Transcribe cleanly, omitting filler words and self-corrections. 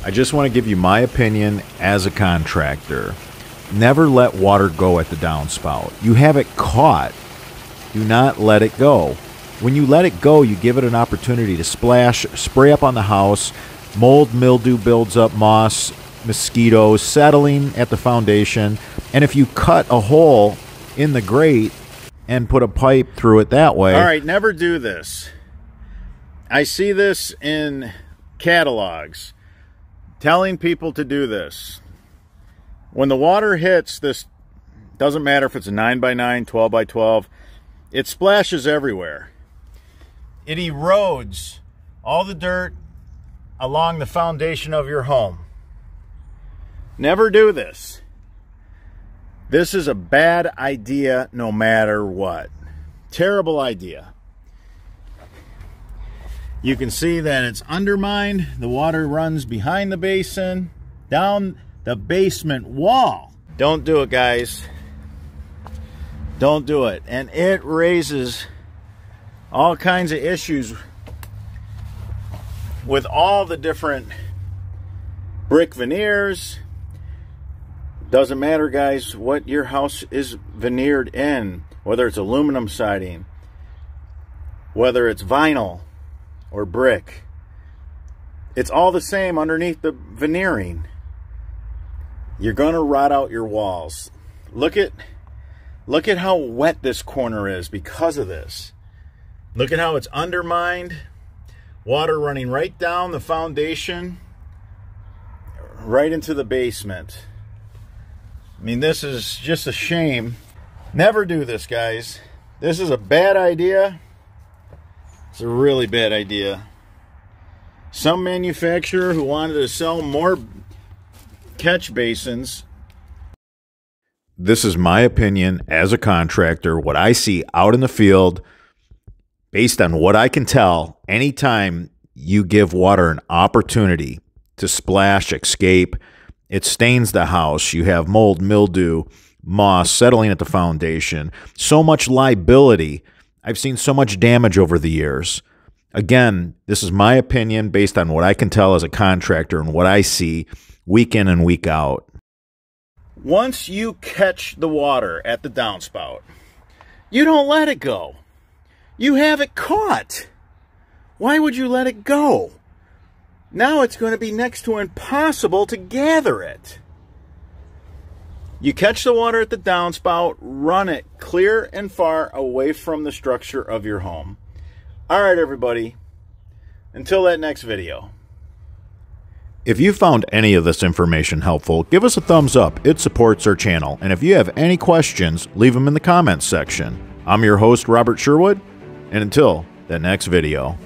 I just want to give you my opinion as a contractor. Never let water go at the downspout. You have it caught. Do not let it go. When you let it go, you give it an opportunity to splash, spray up on the house. Mold, mildew builds up, moss, mosquitoes settling at the foundation. And if you cut a hole in the grate and put a pipe through it that way. All right, never do this. I see this in catalogs telling people to do this. When the water hits this, doesn't matter if it's a 9x9, 12x12, it splashes everywhere. It erodes all the dirt along the foundation of your home. Never do this. This is a bad idea no matter what. Terrible idea. You can see that it's undermined. The water runs behind the basin, down the basement wall. Don't do it, guys. Don't do it. And it raises all kinds of issues with all the different brick veneers. Doesn't matter, guys, what your house is veneered in, whether it's aluminum siding, whether it's vinyl or brick. It's all the same underneath the veneering. You're gonna rot out your walls. Look at how wet this corner is because of this. Look at how it's undermined. Water running right down the foundation, right into the basement. I mean, this is just a shame. Never do this, guys. This is a bad idea. It's a really bad idea. Some manufacturer who wanted to sell more catch basins. This is my opinion as a contractor, what I see out in the field, based on what I can tell. Anytime you give water an opportunity to splash, escape, it stains the house. You have mold, mildew, moss settling at the foundation. So much liability. I've seen so much damage over the years. Again, this is my opinion based on what I can tell as a contractor and what I see week in and week out. Once you catch the water at the downspout, you don't let it go. You have it caught. Why would you let it go? Now it's going to be next to impossible to gather it. You catch the water at the downspout, run it clear and far away from the structure of your home. All right, everybody. Until that next video. If you found any of this information helpful, give us a thumbs up. It supports our channel. And if you have any questions, leave them in the comments section. I'm your host, Robert Sherwood, and until that next video.